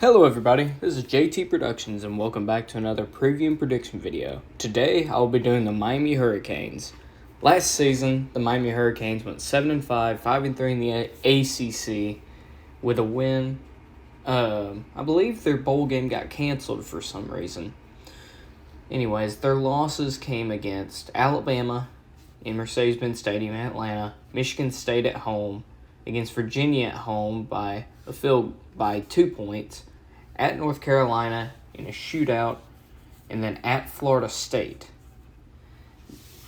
Hello everybody, this is JT Productions and welcome back to another preview and prediction video. Today I'll be doing the Miami Hurricanes. Last season, the Miami Hurricanes went 7-5, 5-3 in the ACC with a win. I believe their bowl game got canceled for some reason. Anyways, their losses came against Alabama in Mercedes-Benz Stadium in Atlanta, Michigan State at home, against Virginia at home by 2 points, at North Carolina in a shootout, and then at Florida State.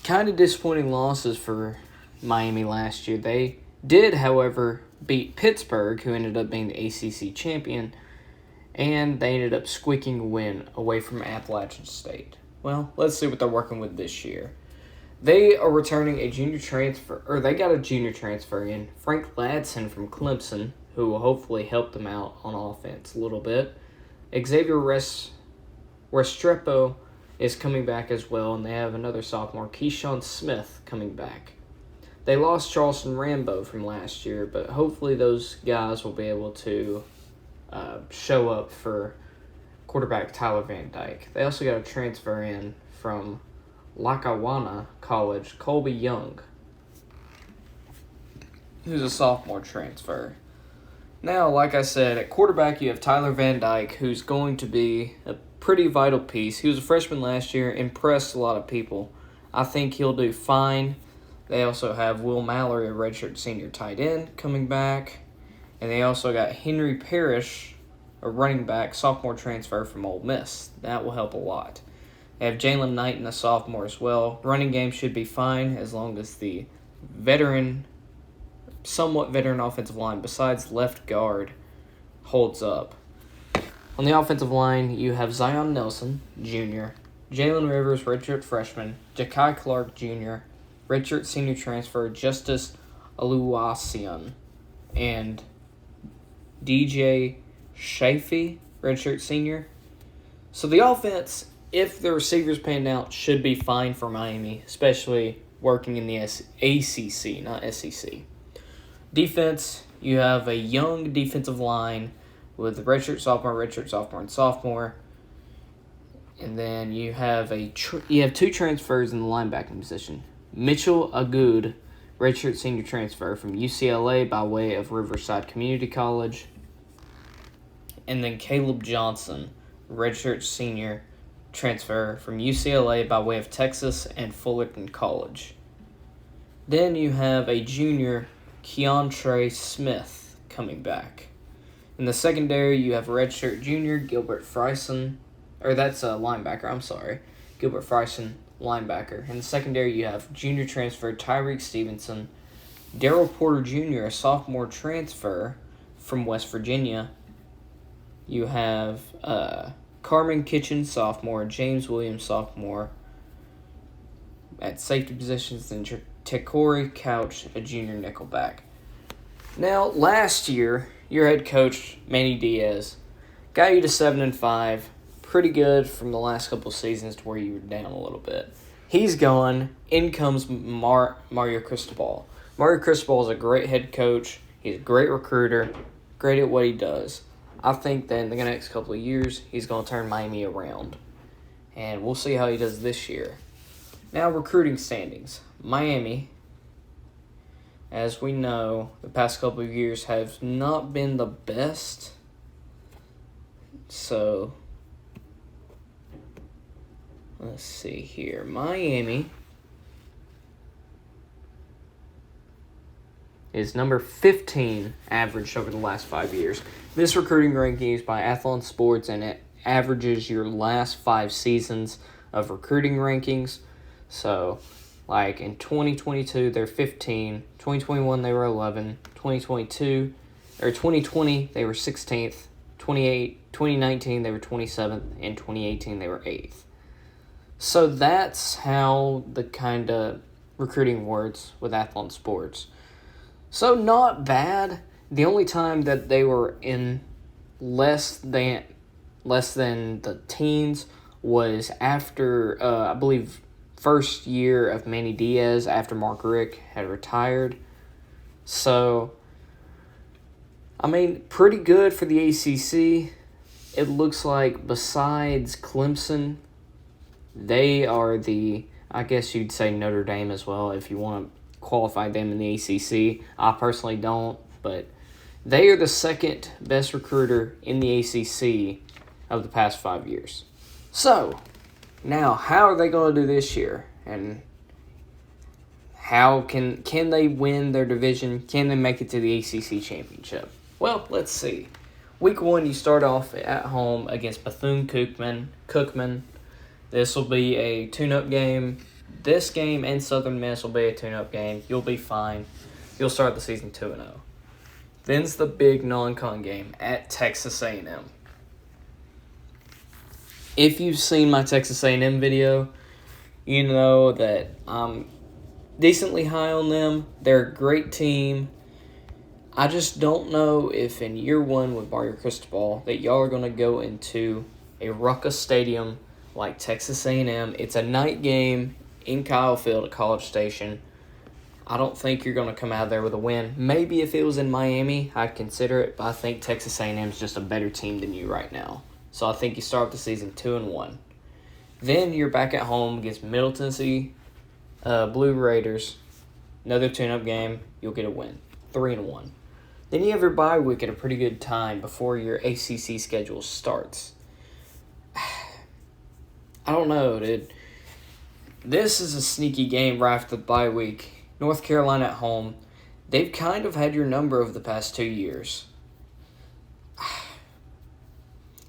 Kind of disappointing losses for Miami last year. They did, however, beat Pittsburgh, who ended up being the ACC champion, and they ended up squeaking a win away from Appalachian State. Well, let's see what they're working with this year. They are returning a junior transfer, or they got a junior transfer in, Frank Ladson from Clemson, who will hopefully help them out on offense a little bit. Xavier Restrepo is coming back as well, and they have another sophomore, Keyshawn Smith, coming back. They lost Charleston Rambo from last year, but hopefully those guys will be able to show up for quarterback Tyler Van Dyke. They also got a transfer in from Lackawanna College, Colby Young, who's a sophomore transfer. Now, like I said, at quarterback you have Tyler Van Dyke, who's going to be a pretty vital piece. He was a freshman last year, impressed a lot of people. I think he'll do fine. They also have Will Mallory, a redshirt senior tight end, coming back. And they also got Henry Parrish, a running back, sophomore transfer from Ole Miss. That will help a lot. They have Jalen Knighton, a sophomore as well. Running game should be fine as long as the somewhat veteran offensive line, besides left guard, holds up. On the offensive line, you have Zion Nelson, Jr., Jalen Rivers, redshirt freshman, Ja'Kai Clark, Jr., redshirt senior transfer, Justice Aluasion, and DJ Shafee, redshirt senior. So the offense, if the receivers pan out, should be fine for Miami, especially working in the ACC, not SEC. Defense, you have a young defensive line with redshirt, sophomore, and sophomore. And then you have two transfers in the linebacking position. Mitchell Agood, redshirt senior transfer from UCLA by way of Riverside Community College. And then Caleb Johnson, redshirt senior transfer from UCLA by way of Texas and Fullerton College. Then you have a junior, Keontre Smith, coming back. In the secondary, you have redshirt junior Gilbert Frison, that's a linebacker, Gilbert Frison, linebacker. In the secondary, you have junior transfer Tyreek Stevenson, Darrell Porter Jr., a sophomore transfer from West Virginia. You have Carmen Kitchen, sophomore, James Williams, sophomore. At safety positions, then Te'Cory Couch, a junior nickelback. Now, last year, your head coach, Manny Diaz, got you to 7-5. Pretty good from the last couple of seasons to where you were down a little bit. He's gone. In comes Mario Cristobal. Mario Cristobal is a great head coach. He's a great recruiter, great at what he does. I think that in the next couple of years, he's going to turn Miami around. And we'll see how he does this year. Now, recruiting standings. Miami, as we know, the past couple of years have not been the best. So, let's see here. Miami is number 15 averaged over the last 5 years. This recruiting ranking is by Athlon Sports, and it averages your last 5 seasons of recruiting rankings. So, like in 2022, they're 15. 2021, they were 11. 2020, they were 16th. 2019, they were 27th. And 2018, they were 8th. So that's how the kind of recruiting works with Athlon Sports. So not bad. The only time that they were in less than the teens was after, I believe, first year of Manny Diaz after Mark Richt had retired. So, I mean, pretty good for the ACC. it looks like besides Clemson, they are I guess you'd say Notre Dame as well if you want to qualify them in the ACC. I personally don't, but they are the second best recruiter in the ACC of the past 5 years. So, now, how are they going to do this year? And how can they win their division? Can they make it to the ACC championship? Well, let's see. Week 1, you start off at home against Bethune-Cookman. This will be a tune-up game. This game and Southern Miss will be a tune-up game. You'll be fine. You'll start the season 2-0. Then's the big non-con game at Texas A&M. If you've seen my Texas A&M video, you know that I'm decently high on them. They're a great team. I just don't know if in year 1 with Mario Cristobal that y'all are going to go into a ruckus stadium like Texas A&M. It's a night game in Kyle Field at College Station. I don't think you're going to come out there with a win. Maybe if it was in Miami, I'd consider it, but I think Texas A&M is just a better team than you right now. So I think you start the season 2-1. Then you're back at home against Middle Tennessee Blue Raiders. Another tune-up game. You'll get a win. 3-1. Then you have your bye week at a pretty good time before your ACC schedule starts. I don't know, dude. This is a sneaky game right after the bye week. North Carolina at home. They've kind of had your number over the past 2 years.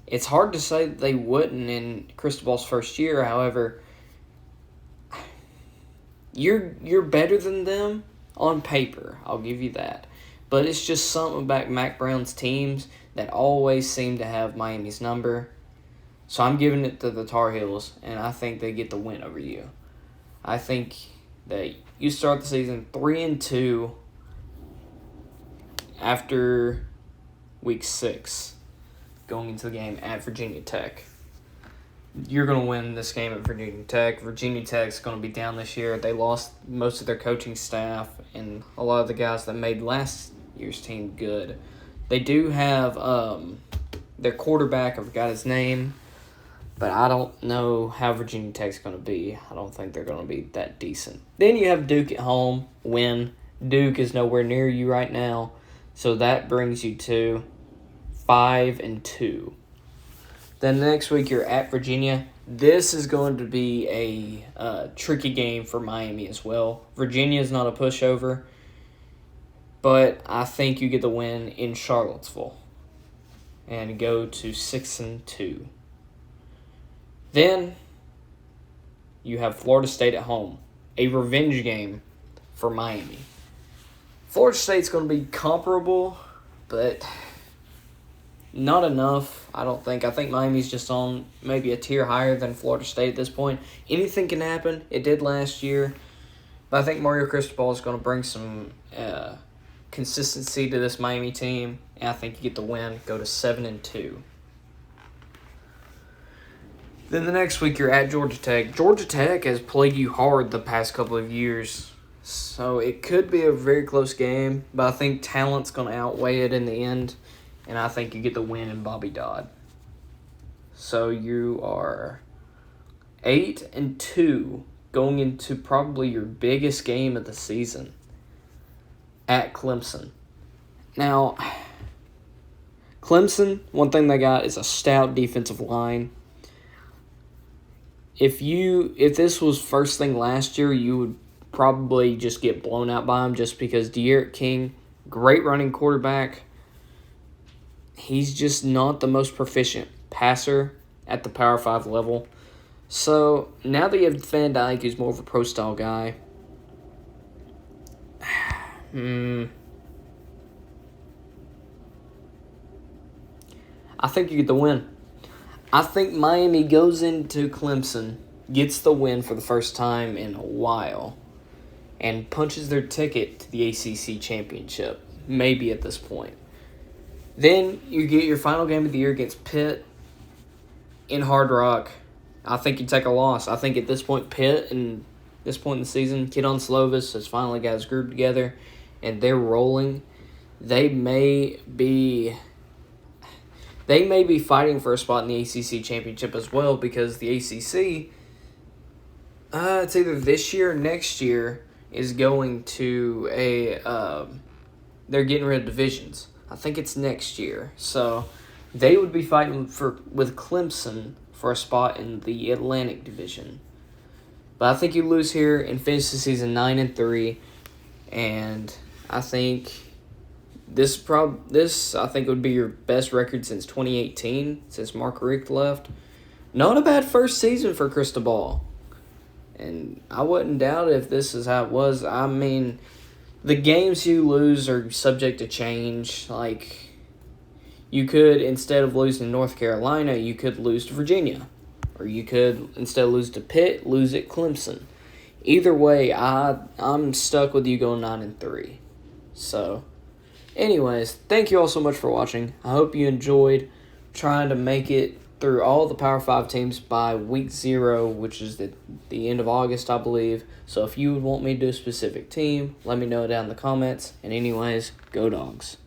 It's hard to say that they wouldn't in Cristobal's first year. However, you're better than them on paper. I'll give you that. But it's just something about Mac Brown's teams that always seem to have Miami's number. So I'm giving it to the Tar Heels, and I think they get the win over you. I think that you start the season 3-2 after week 6, going into the game at Virginia Tech. You're going to win this game at Virginia Tech. Virginia Tech's going to be down this year. They lost most of their coaching staff and a lot of the guys that made last year's team good. They do have their quarterback. I forgot his name. But I don't know how Virginia Tech's going to be. I don't think they're going to be that decent. Then you have Duke at home. Win. Duke is nowhere near you right now. So that brings you to 5-2. Then next week you're at Virginia. This is going to be a tricky game for Miami as well. Virginia is not a pushover. But I think you get the win in Charlottesville. And go to 6-2. Then you have Florida State at home, a revenge game for Miami. Florida State's going to be comparable, but not enough, I don't think. I think Miami's just on maybe a tier higher than Florida State at this point. Anything can happen. It did last year. But I think Mario Cristobal is going to bring some consistency to this Miami team, and I think you get the win, go to 7-2. Then the next week, you're at Georgia Tech. Georgia Tech has played you hard the past couple of years, so it could be a very close game, but I think talent's going to outweigh it in the end, and I think you get the win in Bobby Dodd. So you are 8-2 going into probably your biggest game of the season at Clemson. Now, Clemson, one thing they got is a stout defensive line. If this was first thing last year, you would probably just get blown out by him just because De'Aaron King, great running quarterback, he's just not the most proficient passer at the Power 5 level. So now that you have Van Dyke, who's more of a pro-style guy, I think you get the win. I think Miami goes into Clemson, gets the win for the first time in a while, and punches their ticket to the ACC championship, maybe at this point. Then you get your final game of the year against Pitt in Hard Rock. I think you take a loss. I think at this point, Pitt, and this point in the season, Keaton Slovis has finally got his group together, and they're rolling. They may be They may be fighting for a spot in the ACC championship as well, because the ACC, it's either this year or next year, is going to they're getting rid of divisions. I think it's next year. So they would be fighting with Clemson for a spot in the Atlantic Division. But I think you lose here and finish the season 9-3, and I think this I think would be your best record since 2018, since Mark Richt left. Not a bad first season for Cristobal, and I wouldn't doubt if this is how it was. I mean, the games you lose are subject to change. Like, you could, instead of losing to North Carolina, you could lose to Virginia. Or you could, instead of lose to Pitt, lose at Clemson. Either way, I'm stuck with you going 9-3. So, anyways, thank you all so much for watching. I hope you enjoyed trying to make it through all the Power 5 teams by week 0, which is the end of August, I believe. So if you would want me to do a specific team, let me know down in the comments. And anyways, go Dogs.